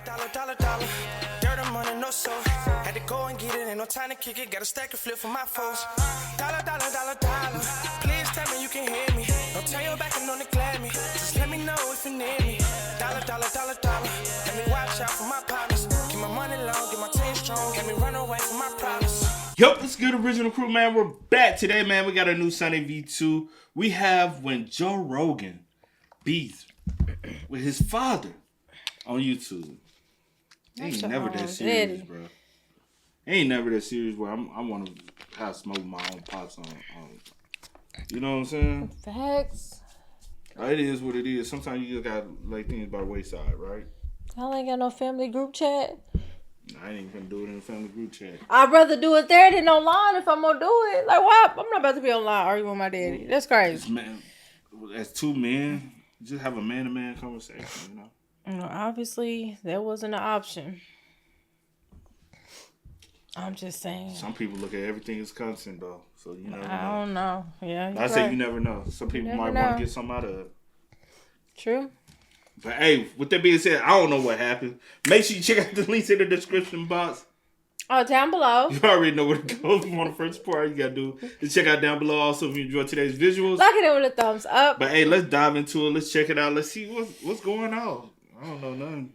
Dollar. Dirt and money, no soul. Had to go and get it, ain't no time to kick it. Got a stack of flip for my foes. Dollar. Please tell me you can hear me. Don't turn your back and don't neglect me. Just let me know if you need me. Dollar. Let me watch out for my partners. Keep my money long, get my team strong. Let me run away from my problems. Yup, what's good, original crew, man? We're back today, man. We got a new Sunday V2. We have when Joe Rogan beats with his father on YouTube. Ain't never that serious, bro. Ain't never that serious where I want to have smoke my own pots on. You know what I'm saying? Facts. It is what it is. Sometimes you just got like things by the wayside, right? Y'all ain't got no family group chat. I ain't even gonna do it in a family group chat. I'd rather do it there than online if I'm gonna do it. Like, what? I'm not about to be online arguing with my daddy. That's crazy. As two men, just have a man-to-man conversation, you know? Obviously, that wasn't an option. I'm just saying. Some people look at everything as content, though. So you never know. I don't know. Yeah, I say you never know. Some people might want to get something out of it. True. But hey, with that being said, I don't know what happened. Make sure you check out the links in the description box. Oh, down below. You already know where to go. If you want the first part, you gotta do is check out down below. Also, if you enjoyed today's visuals, lock it in with a thumbs up. But hey, let's dive into it. Let's check it out. Let's see what's going on. I don't know nothing.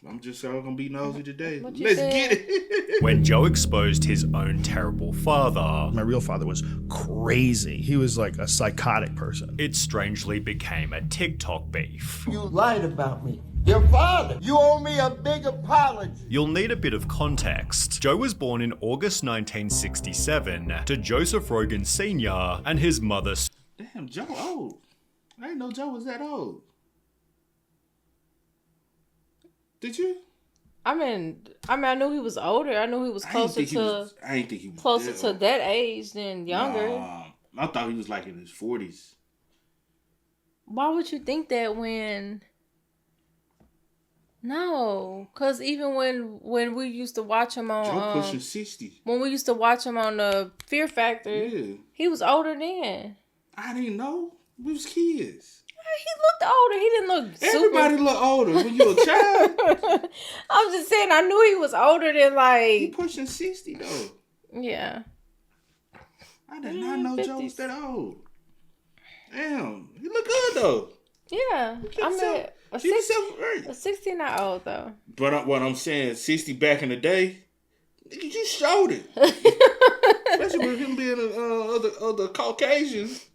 I'm just gonna be nosy today. Let's get it. When Joe exposed his own terrible father, my real father was crazy. He was like a psychotic person. It strangely became a TikTok beef. You lied about me. Your father. You owe me a big apology. You'll need a bit of context. Joe was born in August 1967 to Joseph Rogan Sr. and his mother. Damn, Joe old. I didn't know Joe was that old. Did you? I mean, I knew he was older. I knew he was closer to. I didn't think he was closer to that age than younger. I thought he was like in his 40s. Why would you think that when? No, because even when we used to watch him on Joe pushing 60. When we used to watch him on the Fear Factor, he was older then. I didn't know. We was kids. He looked older. He didn't look super. Everybody look older when you a child. I'm just saying, I knew he was older than like. He pushing 60 though. Yeah. I did not know 50s. Joe was that old. Damn, he look good though. Yeah, I mean, a 60 not old though. But what I'm saying, 60 back in the day, you just showed it. Especially with him being other Caucasians.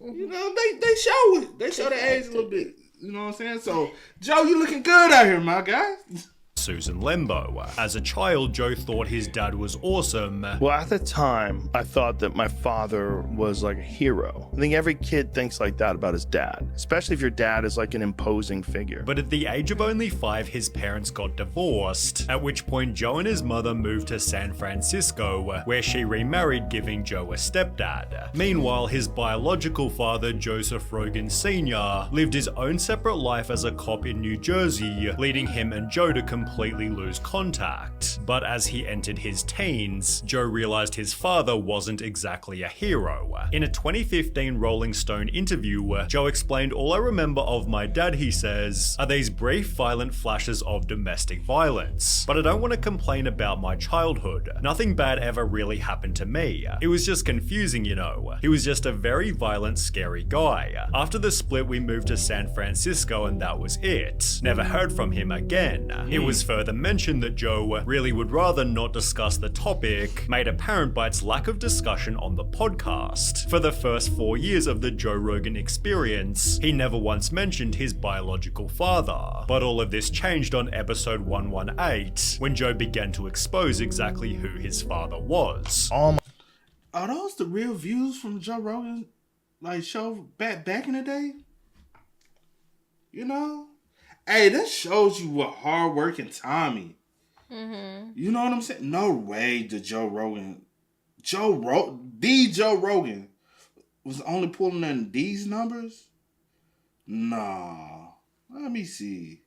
You know, they show it. They show the age a little bit. You know what I'm saying? So, Joe, you looking good out here, my guy. Susan Lembo. As a child, Joe thought his dad was awesome. Well, at the time, I thought that my father was like a hero. I think every kid thinks like that about his dad, especially if your dad is like an imposing figure. But at the age of only 5, his parents got divorced, at which point Joe and his mother moved to San Francisco, where she remarried, giving Joe a stepdad. Meanwhile, his biological father, Joseph Rogan Sr., lived his own separate life as a cop in New Jersey, leading him and Joe to completely lose contact. But as he entered his teens, Joe realized his father wasn't exactly a hero. In a 2015 Rolling Stone interview, Joe explained, "All I remember of my dad," he says, "are these brief violent flashes of domestic violence. But I don't want to complain about my childhood. Nothing bad ever really happened to me. It was just confusing, you know. He was just a very violent, scary guy. After the split, we moved to San Francisco and that was it. Never heard from him again." It was further mentioned that Joe really would rather not discuss the topic, made apparent by its lack of discussion on the podcast. For the first 4 years of the Joe Rogan Experience, he never once mentioned his biological father. But all of this changed on episode 118, when Joe began to expose exactly who his father was. Are those the real views from Joe Rogan, like, show back in the day? You know? Hey, that shows you what hardworking Tommy. Mm-hmm. You know what I'm saying? No way did Joe Rogan was only pulling in these numbers? Nah. Let me see.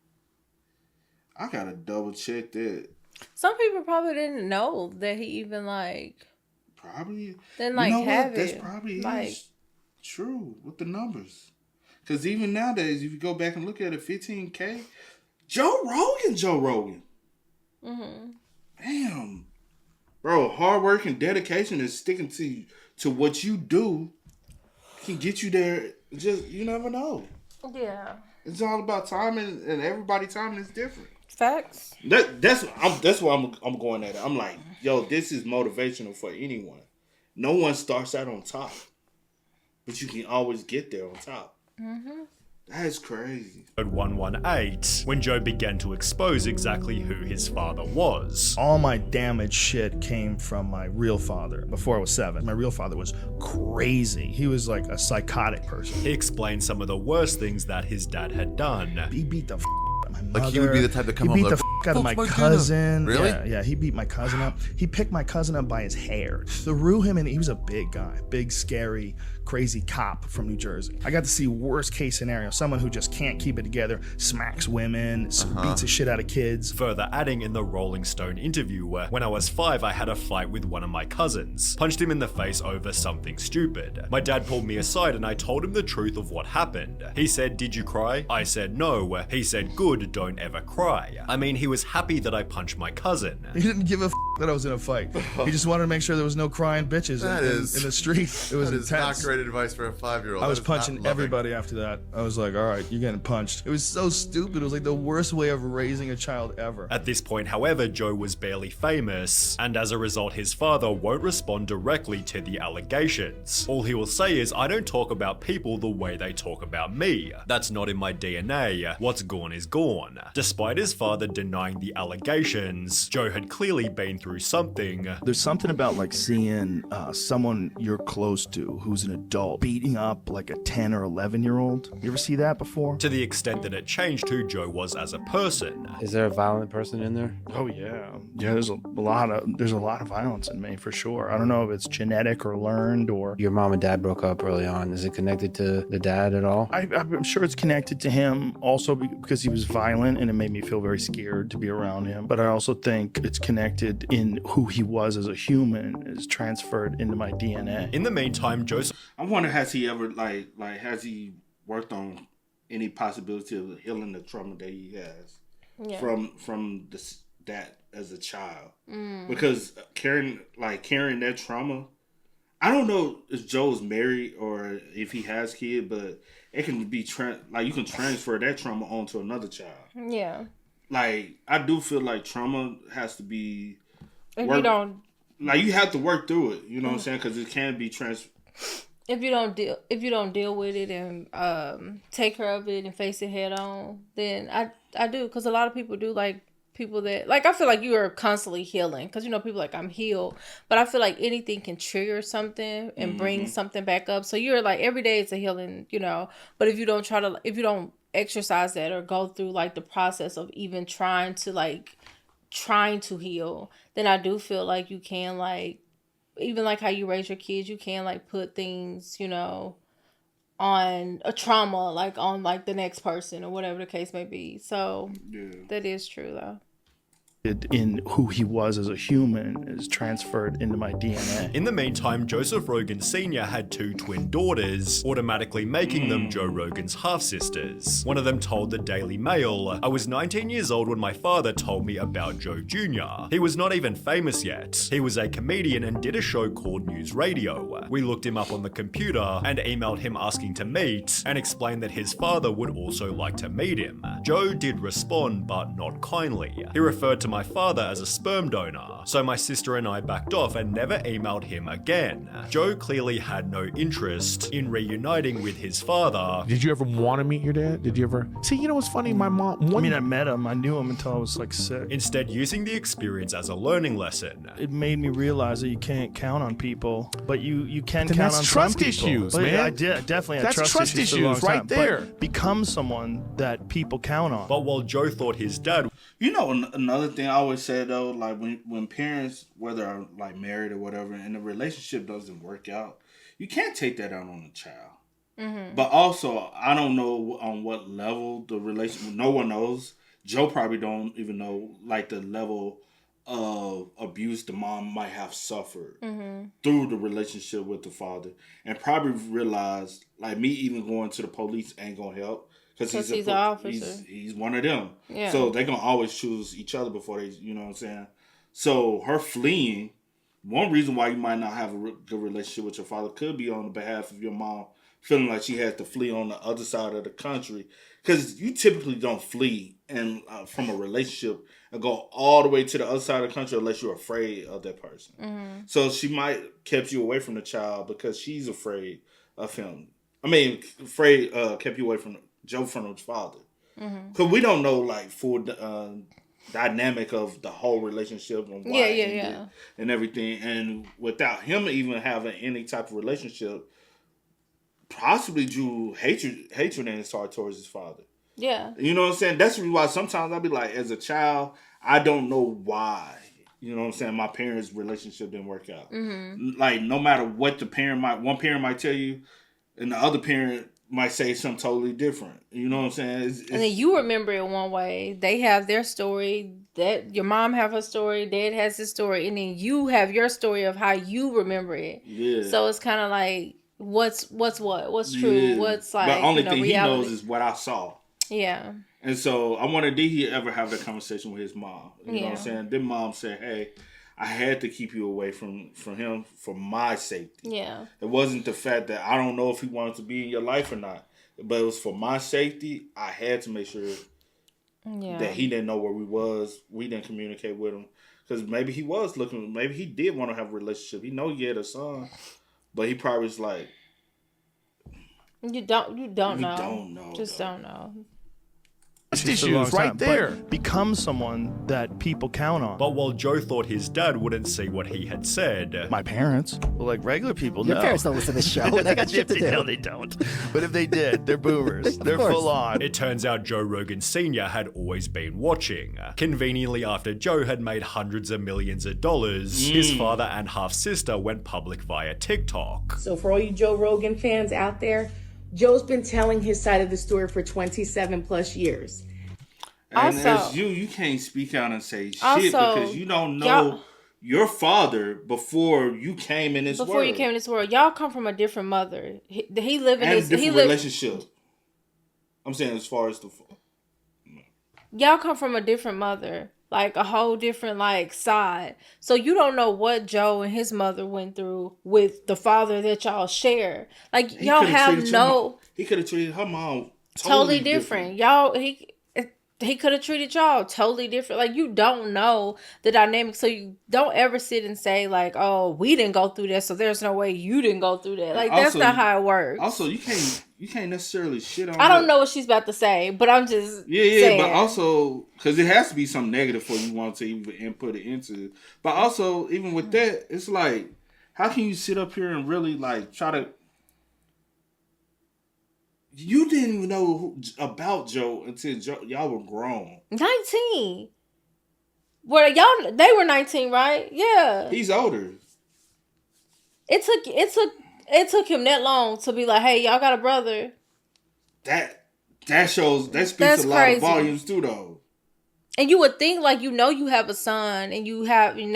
I gotta double check that. Some people probably didn't know that he even Probably. Didn't have what? That's it. probably is true with the numbers. Because even nowadays, if you go back and look at it, 15K, Joe Rogan. Damn. Bro, hard work and dedication and sticking to what you do can get you there. Just, you never know. Yeah. It's all about timing, and everybody's timing is different. Facts. That's why I'm going at it. I'm like, yo, this is motivational for anyone. No one starts out on top, but you can always get there on top. That is crazy. 118, when Joe began to expose exactly who his father was. All my damaged shit came from my real father before I was 7. My real father was crazy. He was like a psychotic person. He explained some of the worst things that his dad had done. He beat the out of my mother. Like he would be the type to come home He beat like, the out of my cousin. Really? Yeah, he beat my cousin up. He picked my cousin up by his hair, threw him in. He was a big guy, big, scary, crazy cop from New Jersey. I got to see worst case scenario, someone who just can't keep it together, smacks women, beats the shit out of kids. Further adding in the Rolling Stone interview, when I was 5, I had a fight with one of my cousins. Punched him in the face over something stupid. My dad pulled me aside and I told him the truth of what happened. He said, "Did you cry?" I said, "No." He said, "Good, don't ever cry." I mean, he was happy that I punched my cousin. He didn't give a that I was in a fight. He just wanted to make sure there was no crying bitches in the street. It was That is not intense. great advice for a 5-year-old. I was That is not punching loving. everybody after that. I was like, all right, you're getting punched. It was so stupid. It was like the worst way of raising a child ever. At this point, however, Joe was barely famous, and as a result, his father won't respond directly to the allegations. All he will say is, "I don't talk about people the way they talk about me. That's not in my DNA. What's gone is gone." Despite his father denying the allegations, Joe had clearly been through something. There's something about like seeing someone you're close to who's an adult beating up like a 10 or 11-year-old. You ever see that before? To the extent that it changed who Joe was as a person. Is there a violent person in there? Oh yeah. Yeah, there's a lot of violence in me for sure. I don't know if it's genetic or learned or Your mom and dad broke up early on. Is it connected to the dad at all? I'm sure it's connected to him also because he was violent and it made me feel very scared to be around him. But I also think it's connected in who he was as a human is transferred into my DNA. In the meantime, Joseph I wonder, has he ever has he worked on any possibility of healing the trauma that he has from that as a child? Because carrying that trauma, I don't know if Joe's married or if he has kids, but it can be you can transfer that trauma onto another child. Yeah. Like, I do feel like trauma has to be If you don't you have to work through it. You know what I'm saying? Because it can be if you don't deal with it and take care of it and face it head on, then I do, because a lot of people do, like people that like, I feel like you are constantly healing, because people like, I'm healed, but I feel like anything can trigger something and bring something back up. So you're like, every day it's a healing, but if you don't exercise that or go through like the process of even trying to heal, then I do feel like you can, like, even like how you raise your kids, you can like put things, on a trauma, like on like the next person or whatever the case may be. So that is true though. In who he was as a human is transferred into my DNA. In the meantime, Joseph Rogan Sr. had 2 twin daughters, automatically making them Joe Rogan's half-sisters. One of them told the Daily Mail, "I was 19 years old when my father told me about Joe Jr. He was not even famous yet. He was a comedian and did a show called News Radio. We looked him up on the computer and emailed him asking to meet and explained that his father would also like to meet him. Joe did respond, but not kindly. He referred to my father as a sperm donor, so my sister and I backed off and never emailed him again. Joe clearly had no interest in reuniting with his father. Did you ever want to meet your dad? Did you ever? See, what's funny? My mom. I met him. I knew him until I was like 6. Instead, using the experience as a learning lesson. It made me realize that you can't count on people, but you can Then count that's on trust some people. issues, But man. I definitely had That's trust issues for a long issues right time. there. But become someone that people count on. But while Joe thought his dad Another thing I always say though, like when parents, whether are like married or whatever, and the relationship doesn't work out, you can't take that out on the child. But also, I don't know on what level the relationship. No one knows. Joe probably don't even know like the level of abuse the mom might have suffered through the relationship with the father, and probably realized like me even going to the police ain't gonna help. because he's an officer. He's one of them. Yeah. So they're gonna always choose each other before they, you know what I'm saying. So her fleeing, one reason why you might not have a good relationship with your father could be on the behalf of your mom feeling like she has to flee on the other side of the country, because you typically don't flee and from a relationship and go all the way to the other side of the country unless you're afraid of that person. Mm-hmm. So she might kept you away from the child because she's afraid of him. I mean, kept you away from Joe from his father. Because we don't know like full dynamic of the whole relationship and why it ended and everything. And without him even having any type of relationship, possibly drew hatred in his heart towards his father. Yeah. You know what I'm saying? That's the reason why sometimes I'll be like, as a child, I don't know why. You know what I'm saying? My parents' relationship didn't work out. Mm-hmm. Like, no matter what one parent might tell you, and the other parent might say something totally different. You know what I'm saying? And then you remember it one way. They have their story. That your mom have her story. Dad has his story. And then you have your story of how you remember it. Yeah. So it's kind of like, what's what? What's true? Yeah. What's like, the only thing reality. he knows is what I saw. Yeah. And so I wondered, did he ever have that conversation with his mom? You know what I'm saying? Then mom said, hey, I had to keep you away from him for my safety. Yeah. It wasn't the fact that I don't know if he wanted to be in your life or not, but it was for my safety. I had to make sure that he didn't know where we was. We didn't communicate with him. Because maybe he was looking, maybe he did want to have a relationship. He know he had a son, but he probably was like, You don't know. Don't know. Just don't know. Issues right there. Become someone that people count on. But while Joe thought his dad wouldn't see what he had said, My parents, well, like regular people, Your parents don't listen to this show. They got shit to do. No, they don't. But if they did, they're boomers. They're course. full on. it turns out Joe Rogan Sr. had always been watching. Conveniently, after Joe had made hundreds of millions of dollars, his father and half-sister went public via TikTok. So for all you Joe Rogan fans out there, Joe's been telling his side of the story for 27 plus years. And Also- as you can't speak out and say shit Also, because you don't know your father before you came in this world. Before you came in this world, y'all come from a different mother. He lived in and this. a different He lived. relationship. I'm saying as far as the... Y'all come from a different mother, like a whole different like side. So you don't know what Joe and his mother went through with the father that y'all share. Like He y'all coulda have treated your no mom- He could have treated her mom totally different. Y'all he could have treated y'all totally different. Like you don't know the dynamic, so you don't ever sit and say like, "Oh, we didn't go through that, so there's no way you didn't go through that." Like that's Also- not how it works. Also, you can't necessarily shit on I don't her. know what she's about to say, but I'm just Yeah, saying. but also because it has to be something negative for you want to even input it into. But also, even with that, it's like, how can you sit up here and really like try to? You didn't even know about Joe until y'all were grown. 19. Well, they were 19, right? Yeah. He's older. It took him that long to be like, "Hey, y'all got a brother." That speaks That's a lot crazy. of volumes too, though. And you would think like you have a son and you having And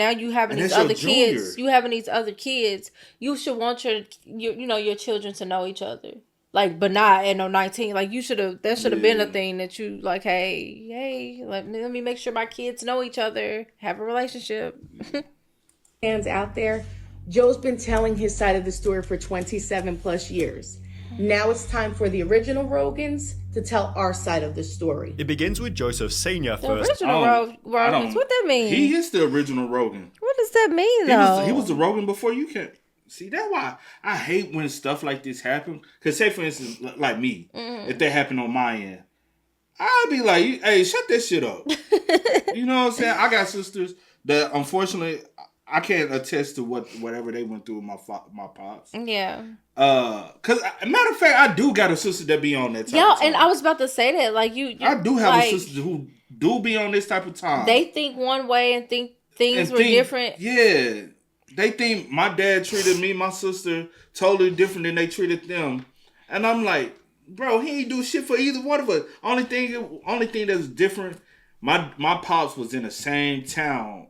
these that's other your junior. kids. You having these other kids. You should want your children to know each other. Like, but not at no 19. Like that should have been a thing that you like, hey, let me make sure my kids know each other, have a relationship. Fans out there, Joe's been telling his side of the story for 27 plus years. Now it's time for the original Rogans to tell our side of the story. It begins with Joseph Sr. The first. original Rogans. What that mean? He is the original Rogan. What does that mean though? He was the Rogan before you came. See, that's why I hate when stuff like this happen. Because say, for instance, like me, if that happened on my end, I'd be like, hey, shut that shit up. You know what I'm saying? I got sisters that, unfortunately, I can't attest to whatever they went through with my pops. Yeah. Because, matter of fact, I do got a sister that be on that type of time. And I was about to say that. Like, I do have a sister who do be on this type of time. They think one way and think things were different. Yeah. They think my dad treated me, my sister, totally different than they treated them. And I'm like, bro, he ain't do shit for either one of us. Only thing that's different, my pops was in the same town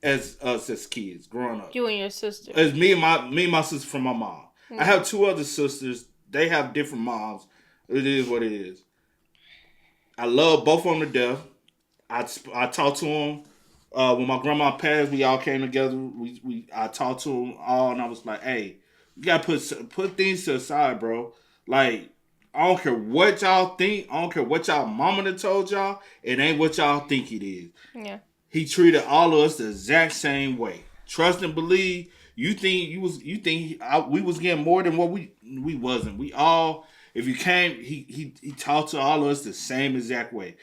as us as kids growing up. You and your sister. As me and my sister from my mom. I have two other sisters. They have different moms. It is what it is. I love both of them to death. I talked to them when my grandma passed. We all came together. I talked to them all, and I was like, "Hey, you gotta put things to the side, bro. Like, I don't care what y'all think. I don't care what y'all mama done told y'all. It ain't what y'all think it is." Yeah. He treated all of us the exact same way. Trust and believe. You think we was getting more than what we wasn't. We all, if you came, he talked to all of us the same exact way.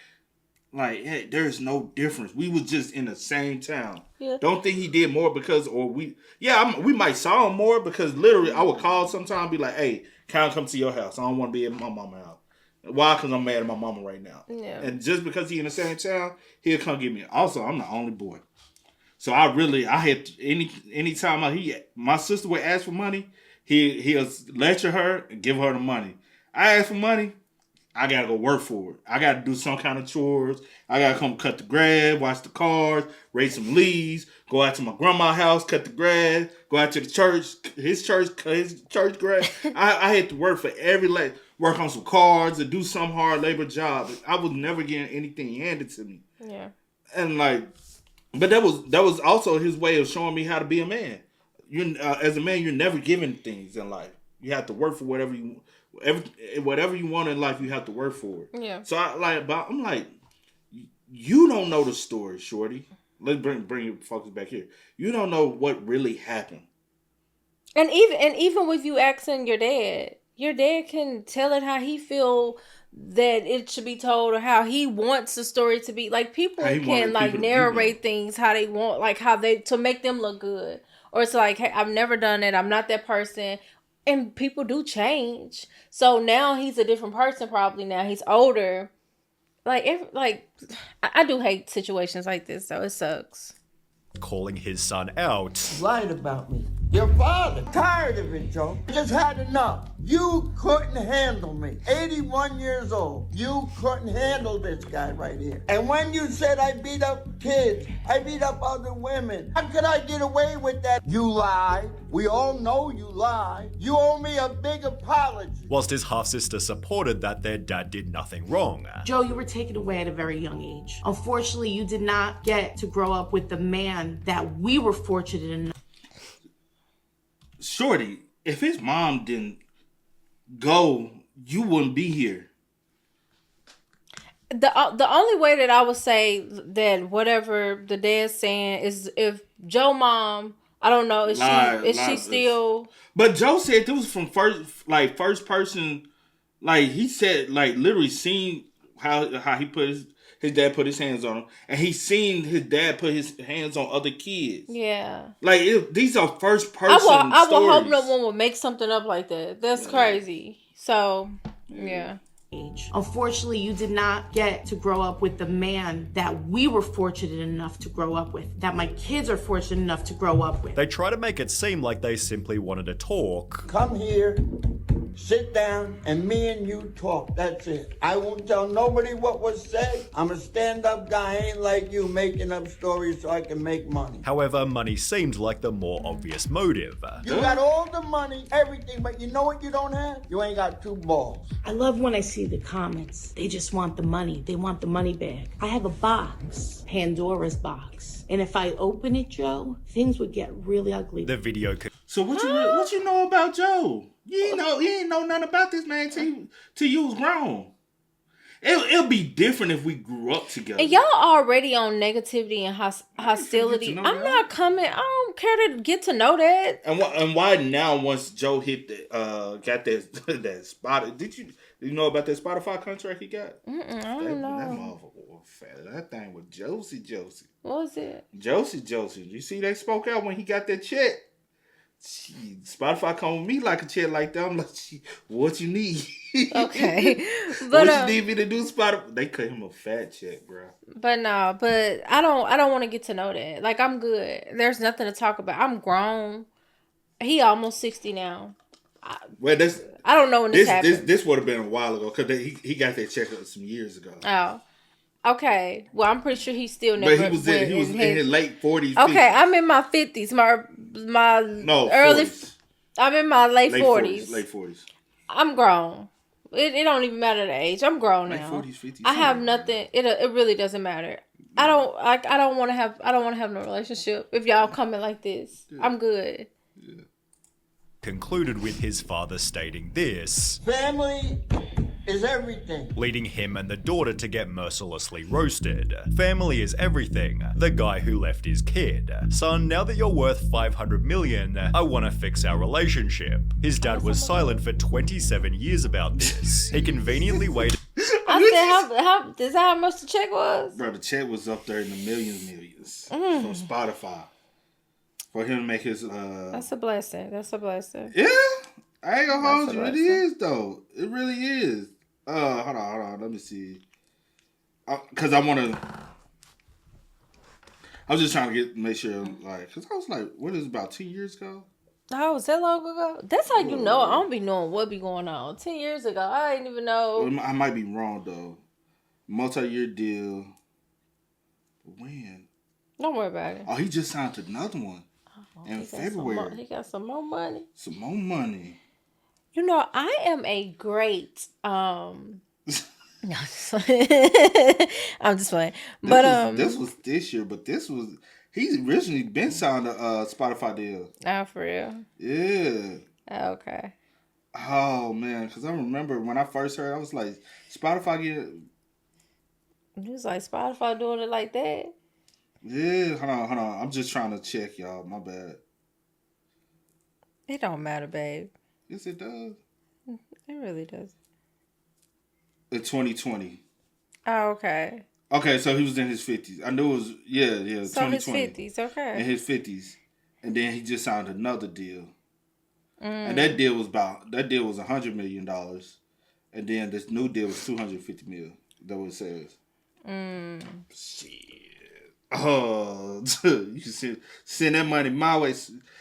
Like, hey, there's no difference. We was just in the same town. Yeah. Don't think he did more we might saw him more because literally I would call sometime and be like, "Hey, can I come to your house? I don't want to be at my mama's house." Why? Because I'm mad at my mama right now. Yeah. And just because he in the same town, he'll come get me. Also, I'm the only boy. So I had anytime my sister would ask for money, he'll lecture her and give her the money. I ask for money, I gotta go work for it. I gotta do some kind of chores. I gotta come cut the grass, watch the cars, raise some leaves, go out to my grandma's house, cut the grass, go out to the church, his church grass. I had to work for work on some cars and do some hard labor job. I was never getting anything handed to me. Yeah. And but that was also his way of showing me how to be a man. You as a man, you're never given things in life. You have to work for whatever you want in life. You have to work for it. Yeah. So I'm like, you don't know the story, shorty. Let's bring your focus back here. You don't know what really happened. And even with you asking your dad can tell it how he feel that it should be told or how he wants the story to be. Like, people can narrate things how they want, like how they to make them look good. Or it's like, "Hey, I've never done it. I'm not that person." And people do change. So now he's a different person probably now. He's older. I do hate situations like this, so it sucks. Calling his son out. Lied about me. Your father. Tired of it, Joe. Just had enough. You couldn't handle me. 81 years old. You couldn't handle this guy right here. And when you said I beat up kids, I beat up other women, how could I get away with that? You lied. We all know you lied. You owe me a big apology. Whilst his half-sister supported that their dad did nothing wrong. Joe, you were taken away at a very young age. Unfortunately, you did not get to grow up with the man that we were fortunate enough. Shorty, if his mom didn't go, you wouldn't be here. The only way that I would say that whatever the dad's saying is if Joe mom, I don't know, is she still? But Joe said this was from first person. Like, he said, like, literally seen how he put his dad put his hands on him, and he seen his dad put his hands on other kids. Yeah, like these are first person. I would hope no one would make something up like that. That's crazy. So yeah. Unfortunately, you did not get to grow up with the man that we were fortunate enough to grow up with, that my kids are fortunate enough to grow up with. They try to make it seem like they simply wanted to talk. Come here, sit down, and me and you talk. That's it. I won't tell nobody what was said. I'm a stand-up guy. I ain't like you making up stories so I can make money. However, money seemed like the more obvious motive. You got all the money, everything, but you know what you don't have? You ain't got two balls. I love when I see the comments. They just want the money. They want the money back. I have a box, Pandora's box. And if I open it, Joe, things would get really ugly. The video So what you know about Joe? You ain't know nothing about this man till you was grown. It'll be different if we grew up together. And y'all already on negativity and hostility. I'm not coming. I don't care to get to know that. And why now? Once Joe hit got that spot, did you know about that Spotify contract he got? I don't know. That motherfucker was fat. That thing was Josie. What was it? Josie. You see, they spoke out when he got that check. Spotify come with me like a check like that. I'm like, what you need? Okay, but what you need me to do? Spotify? They cut him a fat check, bro. But no, I don't want to get to know that. Like, I'm good. There's nothing to talk about. I'm grown. He almost 60 now. I don't know when this happened. This would have been a while ago because he got that check some years ago. Oh. Okay, well, I'm pretty sure he still never. But he was in his late 40s. Okay, 50s. I'm in my 50s. My early. 40s. I'm in my late 40s. Late 40s. I'm grown. It don't even matter the age. I'm grown Like now. 40s, 50s. I have nothing. It really doesn't matter. I don't want to have no relationship if y'all coming like this. I'm good. Concluded with his father stating this, Family is everything. leading him and the daughter to get mercilessly roasted. Family is everything. The guy who left his kid. Son, now that you're worth $500 million, I want to fix our relationship. His dad was silent for 27 years about this. He conveniently waited. I said, how is that how much the check was? Bro, the check was up there in the millions from Spotify. For him to make his That's a blessing. Yeah, I ain't gonna hold you. It blessing. is though. It really is. Hold on. Let me see. Cause I was just trying to make sure, like, cause I was like, what is it, about 2 years ago? Oh, was that long ago? That's how you know. I don't be knowing what be going on. 10 years ago, I didn't even know. I might be wrong though. Multi-year deal. When? Don't worry about it. Oh, he just signed another one in February. He got some more money. Some more money. You know, I am a great no, I'm just playing. But this was this year, but he's originally been signed a Spotify deal. Oh, for real? Yeah. Okay. Oh man, because I remember when I first heard, I was like, Spotify get. He was like, Spotify doing it like that? Yeah, hold on. I'm just trying to check, y'all. My bad. It don't matter, babe. Yes, it does. It really does. In 2020. Oh, okay. Okay, so he was in his 50s. I knew it was, So 2020. his 50s, okay. In his 50s. And then he just signed another deal. And that deal was $100 million. And then this new deal was $250 million. That's what it says. Shit. Oh, you can send that money my way.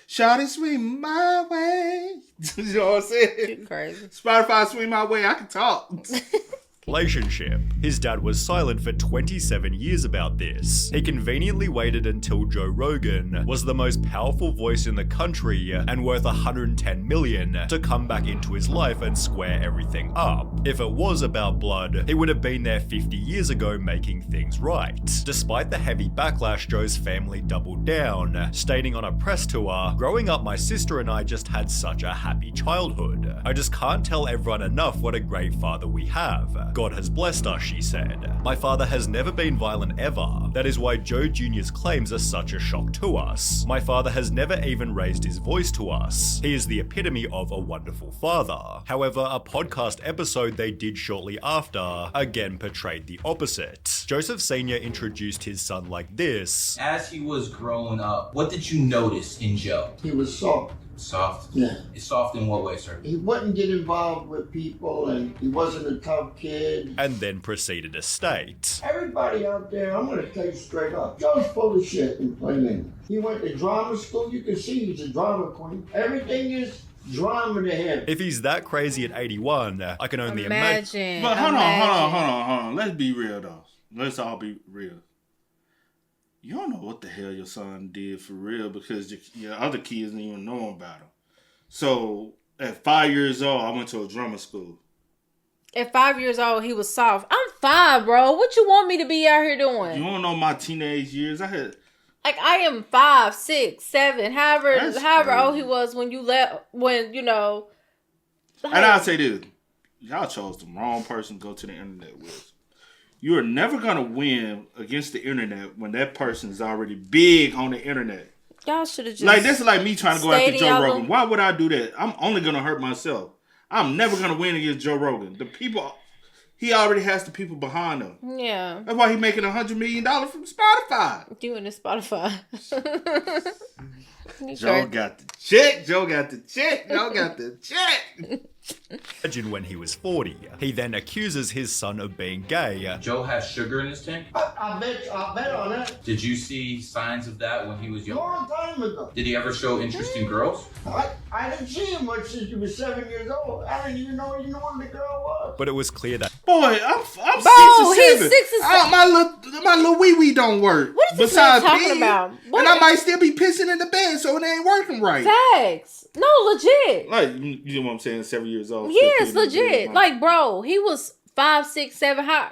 Shout it, swing my way. You know what I'm saying? You crazy. Spotify, swing my way. I can talk. relationship. His dad was silent for 27 years about this. He conveniently waited until Joe Rogan was the most powerful voice in the country and worth $110 million to come back into his life and square everything up. If it was about blood, he would have been there 50 years ago making things right. Despite the heavy backlash, Joe's family doubled down, stating on a press tour, "Growing up, my sister and I just had such a happy childhood. I just can't tell everyone enough what a great father we have. God has blessed us," she said. "My father has never been violent ever. That is why Joe Jr.'s claims are such a shock to us. My father has never even raised his voice to us. He is the epitome of a wonderful father." However, a podcast episode they did shortly after again portrayed the opposite. Joseph Sr. introduced his son like this. As he was growing up, what did you notice in Joe? He was soft. Soft? Yeah. It's soft in what way, sir? He wouldn't get involved with people, and he wasn't a tough kid. And then proceeded to state, Everybody out there, I'm going to tell you straight up, Joe's full of shit in plain English. He went to drama school. You can see he's a drama queen. Everything is drama to him. if he's that crazy at 81, I can only imagine. But hold on. Let's be real though. Let's all be real. You don't know what the hell your son did for real because your other kids didn't even know about him. So at 5 years old, I went to a drama school. At 5 years old, he was soft. I'm 5, bro. What you want me to be out here You doing? don't know my teenage years. I am 5, 6, 7, however That's old crazy. he was when you left. When you know. And I'll say this. Y'all chose the wrong person to go to the internet with. You are never going to win against the internet when that person is already big on the internet. Y'all should have just. Like, this is like me trying to go after stayed Joe y'all Rogan. alone. Why would I do that? I'm only going to hurt myself. I'm never going to win against Joe Rogan. The people, he already has the people behind him. Yeah. That's why he's making $100 million from Spotify. You and the Spotify. Joe got the check. Joe got the check. Imagine when he was 40. He then accuses his son of being gay. Joe has sugar in his tank? I bet on that. Did you see signs of that when he was young? Long time ago. Did he ever show interest in girls? I didn't see him much since he was 7 years old. I didn't even know what the girl was. But it was clear that Boy, I'm 6 Bo, or he's 7. 6 or 7. My my little wee don't work. What is this man talking about? What? And I might still be pissing in the bed, so it ain't working right. Facts. No, legit. Like, you know what I'm saying? 7 years old. Yes, legit. Like, bro, he was 5, 6, 7 high.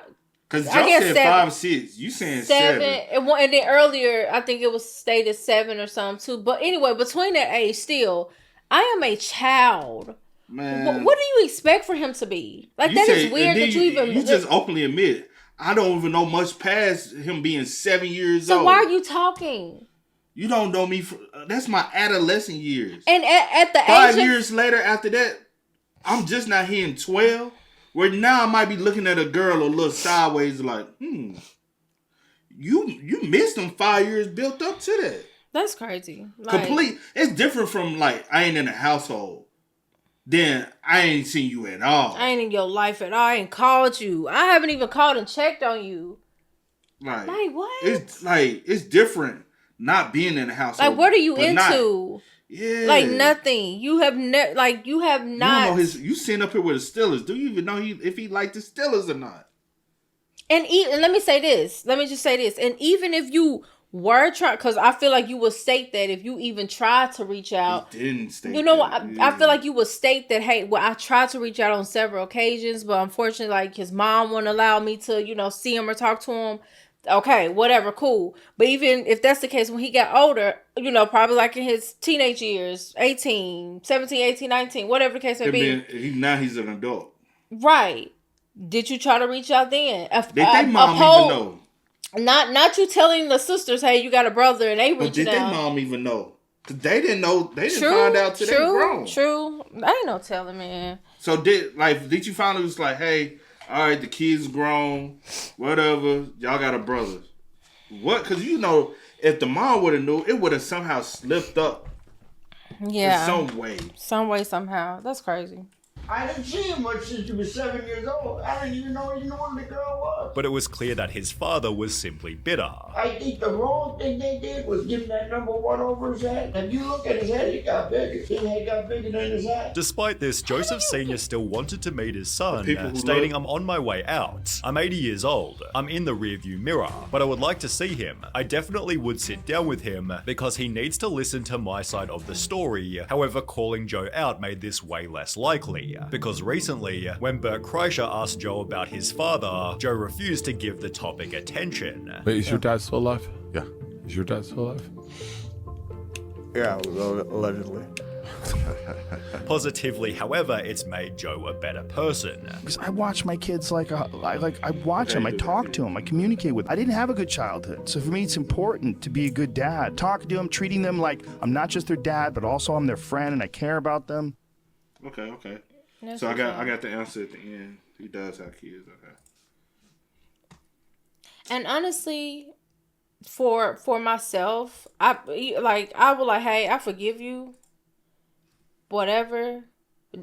Because Joe said 5, 6. You saying 7. And then earlier, I think it was stated 7 or something too. But anyway, between that age, still, I am a child. Man. What do you expect for him to be? Like, that is weird that you even... You just openly admit, I don't even know much past him being 7 years old. So why are you talking? You don't know me. That's my adolescent years. And at the 5 age years later after that, I'm just not hitting 12. Where now I might be looking at a girl a little sideways like, you missed them 5 years built up to that. That's crazy. Complete. It's different from like, I ain't in a household. Then I ain't seen you at all. I ain't in your life at all. I ain't called you. I haven't even called and checked on you. Like what? It's different not being in a household. Like, what are you into? Yeah. Like, nothing. You have not. You don't know you sitting up here with the Steelers. Do you even know if he liked the Steelers or not? And let me say this. Let me just say this. And even if you were trying, because I feel like you would state that if you even tried to reach out. He didn't state You know, that. I feel like you would state that, hey, well, I tried to reach out on several occasions, but unfortunately, like, his mom wouldn't allow me to, see him or talk to him. Okay, whatever, cool. But even if that's the case, when he got older, probably like in his teenage years, 17, 18, 19, whatever the case may be. Now he's an adult. Right. Did you try to reach out then? Did they mom even know? Not you telling the sisters, hey, you got a brother, and they reaching out. Did they mom even know? Because they didn't know. They didn't find out till they grown. True. I ain't no telling, man. So did you find it was like, hey, all right, the kid's grown, whatever. Y'all got a brother. What? Because if the mom would have knew, it would have somehow slipped up. Yeah. In some way. Some way, somehow. That's crazy. I didn't see him much since he was 7 years old. I didn't even know who the girl was. But it was clear that his father was simply bitter. I think the wrong thing they did was give him that number 1 over his head. If you look at his head, it got bigger. His head got bigger than his head. Despite this, Joseph Sr. still wanted to meet his son, stating, I'm on my way out. I'm 80 years old. I'm in the rearview mirror, but I would like to see him. I definitely would sit down with him because he needs to listen to my side of the story. However, calling Joe out made this way less likely. Because recently, when Bert Kreischer asked Joe about his father, Joe refused to give the topic attention. Wait, is your dad still alive? Yeah. Is your dad still alive? Yeah, allegedly. Positively, however, it's made Joe a better person. Because I watch my kids I watch them, I talk to them, I communicate with them. I didn't have a good childhood, so for me it's important to be a good dad. Talking to them, treating them like I'm not just their dad, but also I'm their friend and I care about them. Okay. So I got the answer at the end. He does have kids. Okay. And honestly, for myself, I will hey, I forgive you. Whatever.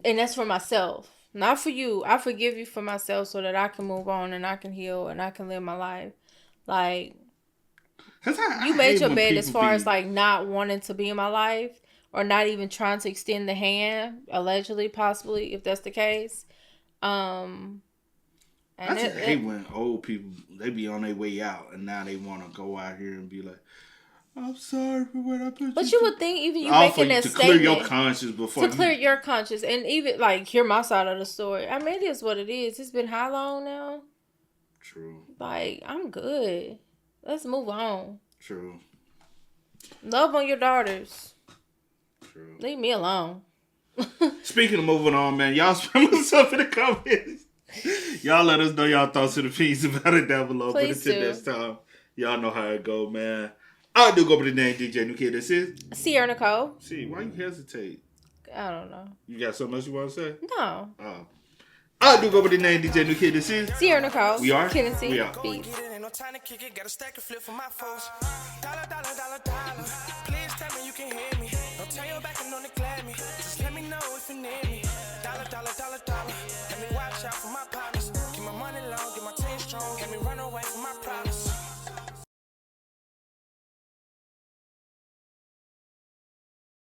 And that's for myself. Not for you. I forgive you for myself so that I can move on and I can heal and I can live my life. Like, you made your bed as far as like not wanting to be in my life. Or not even trying to extend the hand, allegedly, possibly, if that's the case. I just hate when old people, they be on their way out, and now they want to go out here and be like, I'm sorry for what I put you But you would think even you making that statement. To clear your conscience before. To clear your conscience, and even, like, hear my side of the story. I mean, it is what it is. It's been how long now? True. Like, I'm good. Let's move on. True. Love on your daughters. True. Leave me alone. Speaking of moving on, man, y'all spam us up in the comments. Y'all let us know y'all thoughts and opinions about it down below. Please but until next time, y'all know how it go, man. I do go by the name DJ New Kid. This is Sierra Nicole. See, why you hesitate? I don't know. You got something else you want to say? No. Oh. I do go by the name DJ New Kid. This is Sierra Nicole. We are. Kid and C. We are. Peace. Time to kick it, got a stack of flip for my folks. Dollar. Please tell me you can hear me. Don't turn your back and don't neglect me. Just let me know if you need me. Dollar. Let me watch out for my partners. Keep my money long, get my team strong. Let me run away from my problems.